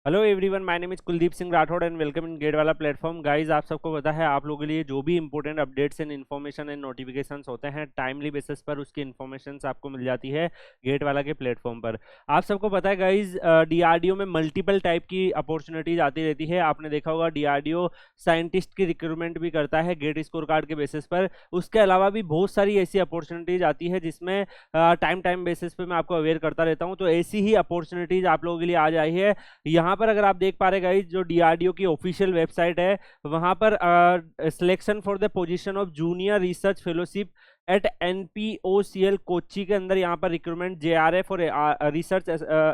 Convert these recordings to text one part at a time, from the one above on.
Hello everyone, my name is Kuldeep Singh Rathore and welcome in GATE वाला platform. Guys, आप सबको पता है आप लोगों के लिए जो भी important updates and information and notifications होते हैं टाइमली बेसिस पर उसकी इन्फॉर्मेशंस आपको मिल जाती है गेट वाला के प्लेटफॉर्म पर। आप सबको पता है गाइस, डीआरडीओ में मल्टीपल टाइप की अपॉर्चुनिटीज आती रहती है। आपने देखा होगा डीआरडीओ साइंटिस्ट की रिक्रूटमेंट भी करता है गेट स्कोर कार्ड के बेसिस पर। उसके अलावा भी बहुत सारी ऐसी अपॉर्चुनिटीज आती है जिसमें टाइम टाइम बेसिस पे मैं आपको अवेयर करता रहता हूँ। तो ऐसी ही अपॉर्चुनिटीज आप लोगों के लिए आज आई है। यहाँ पर अगर आप देख पा रहे गाइस, जो डीआरडीओ की ऑफिशियल वेबसाइट है वहां पर selection for the position of junior research fellowship at NPOCL Kochi के अंदर यहाँ पर रिक्रूटमेंट जेआरएफ और रिसर्च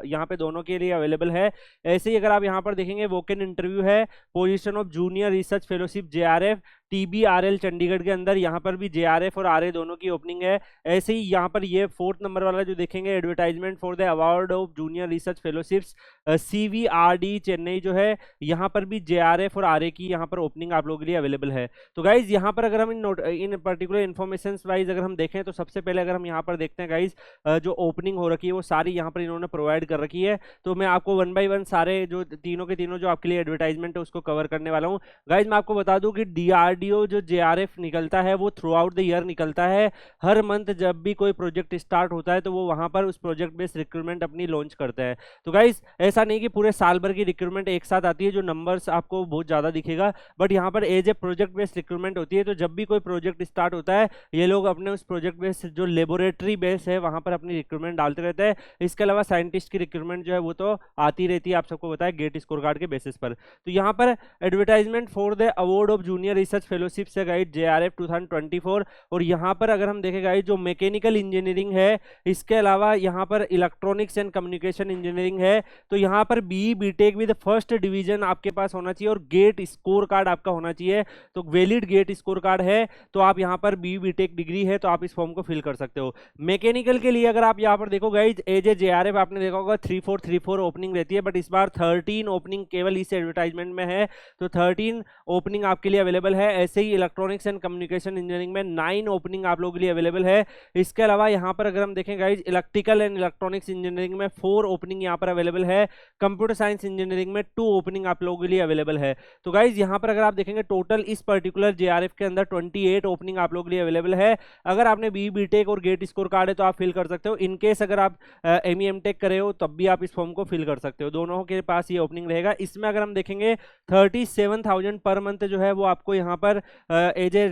यहाँ पे दोनों के लिए अवेलेबल है। ऐसे ही अगर आप यहाँ पर देखेंगे वोकन इंटरव्यू है position of junior research fellowship JRF TBRL Chandigarh के अंदर, यहाँ पर भी जेआरएफ और आरए दोनों की ओपनिंग है। ऐसे ही यहाँ पर ये 4th नंबर वाला जो देखेंगे advertisement for the award of junior research fellowships CVRD Chennai जो है, यहाँ पर भी जेआरएफ और आरए की यहाँ पर ओपनिंग आप लोगों के लिए अवेलेबल है। तो गाइज यहाँ पर अगर हम इन पर्टिकुलर इन्फॉर्मेशन वाइज अगर हम देखें तो सबसे पहले अगर हम यहाँ पर देखते हैं गाइज, जो ओपनिंग हो रखी है वो सारी यहाँ पर इन्होंने प्रोवाइड कर रखी है। तो मैं आपको वन बाई वन सारे जो तीनों के तीनों जो आपके लिए एडवर्टाइजमेंट है उसको कवर करने वाला हूँ। गाइज मैं आपको बता दूं कि डीआरडीओ जो जेआरएफ निकलता है वो थ्रू आउट द ईयर निकलता है। हर मंथ जब भी कोई प्रोजेक्ट स्टार्ट होता है तो वो वहां पर उस प्रोजेक्ट बेस्ड रिक्रूटमेंट अपनी लॉन्च करते हैं। तो गाइज ऐसा नहीं कि पूरे साल भर की रिक्रूटमेंट एक साथ आती है जो नंबर्स आपको बहुत ज्यादा दिखेगा, बट यहाँ पर as a project based recruitment होती है। तो जब भी कोई प्रोजेक्ट स्टार्ट होता है ये लोग अपने उस प्रोजेक्ट बेस्ड जो लेबोरेटरी बेस है वहां पर अपनी रिक्रूटमेंट डालते रहते हैं। इसके अलावा साइंटिस्ट की रिक्रूटमेंट जो है वो तो आती रहती है, आप सबको बताया गेट स्कोर कार्ड के बेसिस पर। तो यहाँ पर advertisement for the award of junior research fellowship से गाइड जेआरएफ 2024। और यहाँ पर अगर हम देखें गाइड, जो मैकेनिकल इंजीनियरिंग है, इसके अलावा यहाँ पर इलेक्ट्रॉनिक्स एंड कम्युनिकेशन इंजीनियरिंग है। तो यहाँ पर B BTech with first division आपके पास होना चाहिए और गेट स्कोर कार्ड आपका होना चाहिए। तो वैलिड गेट स्कोर कार्ड है तो आप यहाँ पर बी बीटेक डिग्री है तो आप इस फॉर्म को फिल कर सकते हो। मैकेनिकल के लिए अगर आप यहाँ पर देखो गाइज, एज ए जेआरएफ आपने देखा होगा 3434 ओपनिंग रहती है, बट इस बार 13 ओपनिंग केवल इस एडवर्टाइजमेंट में है। तो 13 ओपनिंग आपके लिए अवेलेबल है। ऐसे ही इलेक्ट्रॉनिक्स एंड कम्युनिकेशन इंजीनियरिंग में 9 ओपनिंग आप लोगों के लिए अवेलेबल है। इसके अलावा यहाँ पर अगर हम देखें guys, electrical and electronics engineering में 4 ओपनिंग यहाँ पर अवेलेबल है। कंप्यूटर साइंस इंजीनियरिंग में 2 ओपनिंग आप लोगों के लिए अवेलेबल है। तो गाइज यहाँ पर अगर आप देखेंगे टोटल इस पर्टिकुलर जेआरएफ के अंदर 28 ओपनिंग आप लोगों के लिए अवेलेबल है। अगर आपने बी बीटेक और गेट स्कोर कार्ड है तो आप फिल कर सकते हो। इनकेस अगर आप एम एम टेक करे हो तब भी आप इस फॉर्म को फिल कर सकते हो, दोनों के पास ये ओपनिंग रहेगा। इसमें अगर हम देखेंगे 37,000 पर मंथ जो है वो आपको यहाँ पर एज ए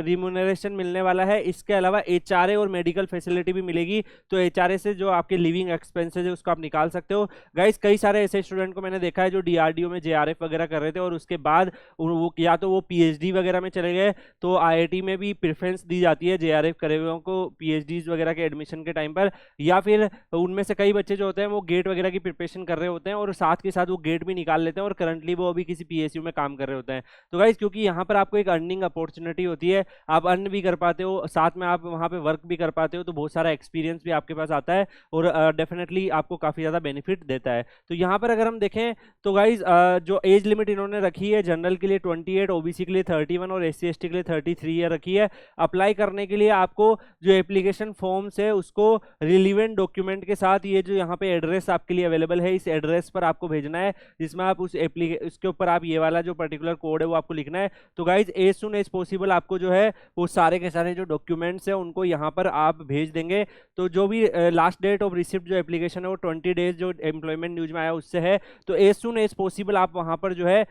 रिम्यूनरेशन मिलने वाला है। इसके अलावा एचआरए और मेडिकल फैसिलिटी भी मिलेगी। तो एचआरए से जो आपके लिविंग एक्सपेंसेस है उसको आप निकाल सकते हो। गाइस कई सारे ऐसे स्टूडेंट को मैंने देखा है जो डीआरडीओ में जेआरएफ वगैरह कर रहे थे और उसके बाद वो या तो वो पीएचडी वगैरह में चले गए, तो आईआईटी में भी प्रेफरेंस दी जाती है जेआरएफ करे हुए को पीएचडीज वगैरह के एडमिशन के टाइम पर। या फिर उनमें से कई बच्चे जो होते हैं वो गेट वगैरह की प्रिपरेशन कर रहे होते हैं और साथ के साथ वो गेट भी निकाल लेते हैं और करंटली वो अभी किसी पीएसयू में काम कर रहे होते हैं। तो गाइस क्योंकि यहाँ पर आपको एक अर्निंग अपॉर्चुनिटी होती है, आप अर्न भी कर पाते हो, साथ में आप वहाँ पे वर्क भी कर पाते हो, तो बहुत सारा एक्सपीरियंस भी आपके पास आता है और डेफिनेटली आपको काफी ज्यादा बेनिफिट देता है। तो यहाँ पर अगर हम देखें तो गाइज जो एज लिमिट इन्होंने रखी है जनरल के लिए 28, ओबीसी के लिए 31 और एससी एसटी के लिए 33 ईयर रखी है। अप्लाई करने के लिए आपको जो एप्लीकेशन फॉर्म्स है उसको रिलीवेंट डॉक्यूमेंट के साथ ये जो यहाँ पे एड्रेस आपके लिए अवेलेबल है इस एड्रेस पर आपको भेजना है, जिसमें आप उसके ऊपर आप ये वाला जो पर्टिकुलर कोड है वो आपको लिखना है। तो guys as soon as possible आपको जो है वो सारे के सारे जो डॉक्यूमेंट्स है उनको यहाँ पर आप भेज देंगे। तो जो भी लास्ट डेट ऑफ रिसिप्ट जो एप्लीकेशन है वो 20 डेज जो एम्प्लॉयमेंट न्यूज में आया उससे है। तो एज सुन एज पॉसिबल आप वहां पर जो है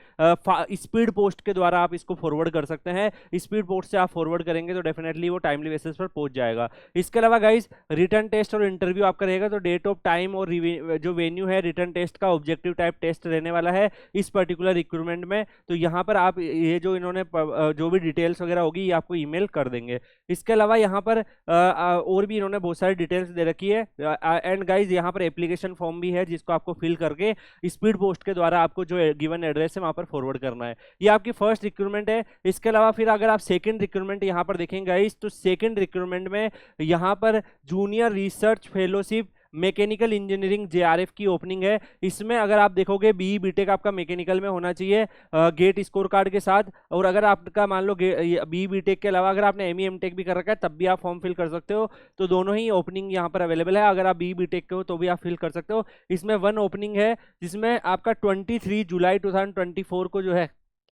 स्पीड पोस्ट के द्वारा आप इसको फॉरवर्ड कर सकते हैं। स्पीड पोस्ट से आप फॉरवर्ड करेंगे तो डेफिनेटली वो टाइमली बेसिस पर पहुंच जाएगा। इसके अलावा गाइज रिटर्न टेस्ट और इंटरव्यू आपका रहेगा। तो डेट ऑफ टाइम और जो वेन्यू है रिटर्न टेस्ट का ऑब्जेक्टिव टाइप टेस्ट रहने वाला है इस पर्टिकुलर रिक्रूटमेंट में। तो यहाँ पर आप ये जो इन्होंने जो भी डिटेल्स वगैरह होगी ये आपको ईमेल कर देंगे। इसके अलावा यहाँ पर और भी इन्होंने बहुत सारी डिटेल्स दे रखी है। एंड गाइज यहाँ पर एप्लीकेशन फॉर्म भी है जिसको आपको फिल करके स्पीड पोस्ट के द्वारा आपको जो गिवन एड्रेस है वहां पर फॉरवर्ड करना है। ये आपकी फर्स्ट रिक्रूटमेंट है। इसके अलावा फिर अगर आप सेकंड रिक्रूटमेंट यहाँ पर देखेंगे गाइस, तो सेकंड रिक्रूटमेंट में यहाँ पर junior research fellowship mechanical engineering JRF की ओपनिंग है। इसमें अगर आप देखोगे बीई बीटेक आपका मैकेनिकल में होना चाहिए गेट स्कोर कार्ड के साथ, और अगर आपका मान लो बीई बीटेक के अलावा अगर आपने एमई एमटेक भी कर रखा है तब भी आप फॉर्म फिल कर सकते हो। तो दोनों ही ओपनिंग यहाँ पर अवेलेबल है। अगर आप बीई बीटेक के हो तो भी आप फिल कर सकते हो। इसमें 1 ओपनिंग है जिसमें आपका 23 जुलाई 2024 को जो है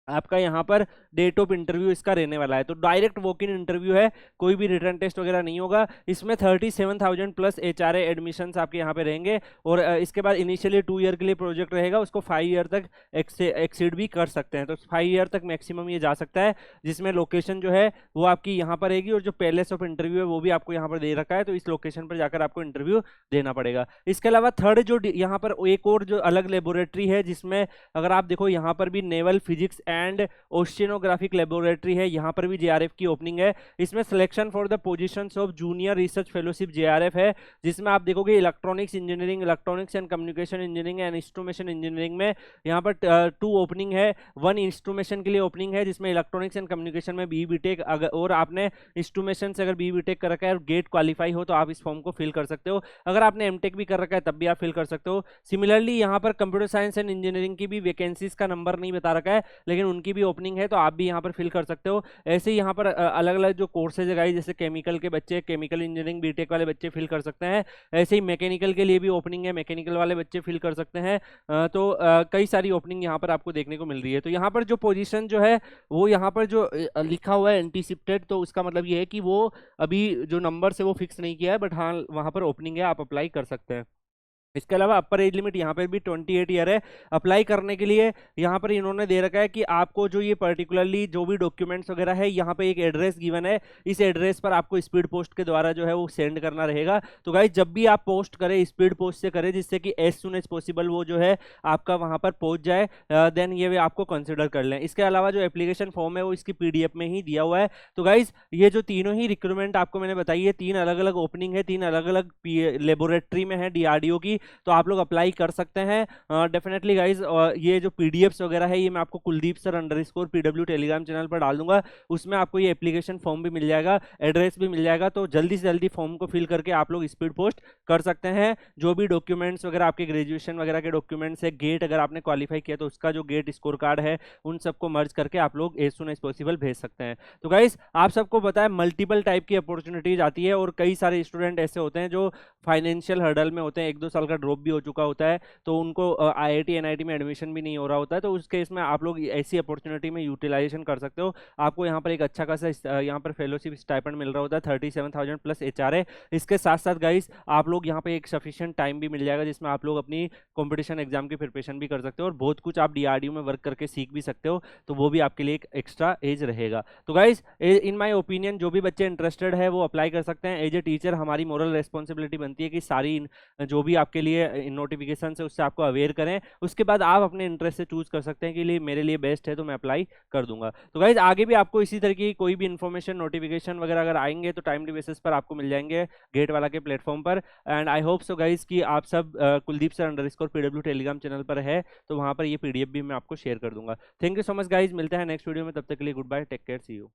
आपका यहाँ पर डेट ऑफ इंटरव्यू इसका रहने वाला है। तो डायरेक्ट वॉक इन इंटरव्यू है, कोई भी रिटर्न टेस्ट वगैरह नहीं होगा। इसमें 37,000 प्लस एचआरए एडमिशंस आपके यहाँ पे रहेंगे, और इसके बाद इनिशियली 2 ईयर के लिए प्रोजेक्ट रहेगा, उसको 5 ईयर तक एक्सीड भी कर सकते हैं। तो 5 ईयर तक मैक्सिमम ये जा सकता है, जिसमें लोकेशन जो है वो आपकी यहाँ पर रहेगी, और जो पैलेस ऑफ इंटरव्यू है वो भी आपको यहाँ पर दे रखा है। तो इस लोकेशन पर जाकर आपको इंटरव्यू देना पड़ेगा। इसके अलावा थर्ड जो यहाँ पर एक और जो अलग लेबोरेटरी है, जिसमें अगर आप देखो यहाँ पर भी नेवल फिजिक्स एंड ओशियनोग्राफिक लेबोरेटरी है, यहाँ पर भी जेआरएफ की ओपनिंग है। इसमें selection for the positions of junior research fellowship JRF है, जिसमें आप देखोगे electronics engineering, electronics and communication engineering and instrumentation engineering में यहाँ पर 2 ओपनिंग है। 1 इंस्ट्रूमेशन के लिए ओपनिंग है, जिसमें इलेक्ट्रॉनिक्स एंड कम्युनिकेशन में बी बीटेक, और आपने इंस्ट्रूमेशन से अगर बी बीटेक कर रखा है और गेट क्वालिफाई हो तो आप इस फॉर्म को फिल कर सकते हो। अगर आपने एमटेक भी कर रखा है तब भी आप फिल कर सकते हो। सिमिलरली यहाँ पर कंप्यूटर साइंस एंड इंजीनियरिंग की भी वैकेंसीज का नंबर नहीं बता रखा है, लेकिन उनकी भी ओपनिंग है, तो आप भी यहाँ पर फिल कर सकते हो। ऐसे ही यहाँ पर अलग अलग जो कोर्सेज है, जैसे केमिकल के बच्चे, केमिकल इंजीनियरिंग बीटेक वाले बच्चे फिल कर सकते हैं। ऐसे ही मैकेनिकल के लिए भी ओपनिंग है, मैकेनिकल वाले बच्चे फिल कर सकते हैं। तो कई सारी ओपनिंग यहाँ पर आपको देखने को मिल रही है। तो यहाँ पर जो पोजीशन जो है वो यहाँ पर जो लिखा हुआ है एंटीसिपेटेड, तो उसका मतलब ये है कि वो अभी जो नंबर है वो फिक्स नहीं किया है, बट हाँ वहाँ पर ओपनिंग है, आप अप्लाई कर सकते हैं। इसके अलावा अपर एज लिमिट यहाँ पर भी 28 ईयर है। अप्लाई करने के लिए यहाँ पर इन्होंने दे रखा है कि आपको जो ये पर्टिकुलरली जो भी डॉक्यूमेंट्स वगैरह है, यहाँ पे एक एड्रेस गिवन है, इस एड्रेस पर आपको स्पीड पोस्ट के द्वारा जो है वो सेंड करना रहेगा। तो गाइस जब भी आप पोस्ट करें स्पीड पोस्ट से करें, जिससे कि एज सुन एज पॉसिबल वो जो है आपका वहाँ पर पहुँच जाए, देन ये आपको कंसिडर कर लें। इसके अलावा जो एप्लीकेशन फॉर्म है वो इसकी PDF में ही दिया हुआ है। तो गाइज ये जो तीनों ही रिक्रूटमेंट आपको मैंने बताई है, 3 अलग अलग ओपनिंग है, 3 अलग अलग लेबोरेटरी में है DRDO की, तो आप लोग अप्लाई कर सकते हैं डेफिनेटली गाइज। ये जो PDFs वगैरह है ये मैं आपको Kuldeep sir _PW Telegram channel पर डाल दूंगा, उसमें आपको ये एप्लीकेशन फॉर्म भी मिल जाएगा, एड्रेस भी मिल जाएगा। तो जल्दी से जल्दी फॉर्म को फिल करके आप लोग स्पीड पोस्ट कर सकते हैं। जो भी डॉक्यूमेंट्स वगैरह आपके ग्रेजुएशन वगैरह के डॉक्यूमेंट्स है, गेट अगर आपने क्वालिफाई किया तो उसका जो गेट स्कोर कार्ड है, उन सबको मर्ज करके आप लोग एज सुन एज पॉसिबल भेज सकते हैं। तो गाइज आप सबको पता है मल्टीपल टाइप की अपॉर्चुनिटीज आती है, और कई सारे स्टूडेंट ऐसे होते हैं जो फाइनेंशियल हर्डल में होते हैं, 1-2 साल का ड्रॉप भी हो चुका होता है, तो उनको IIT NIT में एडमिशन भी नहीं हो रहा होता है। तो उस केस में आप लोग ऐसी अपॉर्चुनिटी में यूटिलाइजेशन कर सकते हो। आपको यहाँ पर एक अच्छा खासा यहाँ पर फेलोशिप स्टाइपेंड मिल रहा होता है, 37,000 प्लस HRA। इसके साथ साथ गाइस आप लोग यहाँ पे एक सफिशिएंट टाइम भी मिल जाएगा, जिसमें आप लोग अपनी कंपटीशन एग्जाम की प्रिपरेशन भी कर सकते हो, और बहुत कुछ आप DRDO में वर्क करके सीख भी सकते हो। तो वो भी आपके लिए एक एक्स्ट्रा एज रहेगा। तो गाइस इन माय ओपिनियन जो भी बच्चे इंटरेस्टेड है वो अप्लाई कर सकते हैं। एज ए टीचर हमारी मोरल रेस्पॉन्सिबिलिटी बनती है कि सारी जो भी आपके लिए नोटिफिकेशन है उससे आपको अवेयर करें, उसके बाद आप अपने इंटरेस्ट से चूज कर सकते हैं कि मेरे लिए बेस्ट है तो मैं अप्लाई कर दूंगा। तो गाइज आगे भी आपको इसी तरह की कोई भी इन्फॉर्मेशन नोटिफिकेशन वगैरह अगर आएंगे तो टाइमली बेसिस पर आपको मिल जाएंगे गेट वाला के प्लेटफॉर्म पर। And I hope so guys कि आप सब Kuldeep sir _PW Telegram channel पर है, तो वहां पर ये PDF भी मैं आपको शेयर कर दूंगा। Thank you so much guys, मिलते हैं नेक्स्ट वीडियो में, तब तक के लिए goodbye, take care, see you.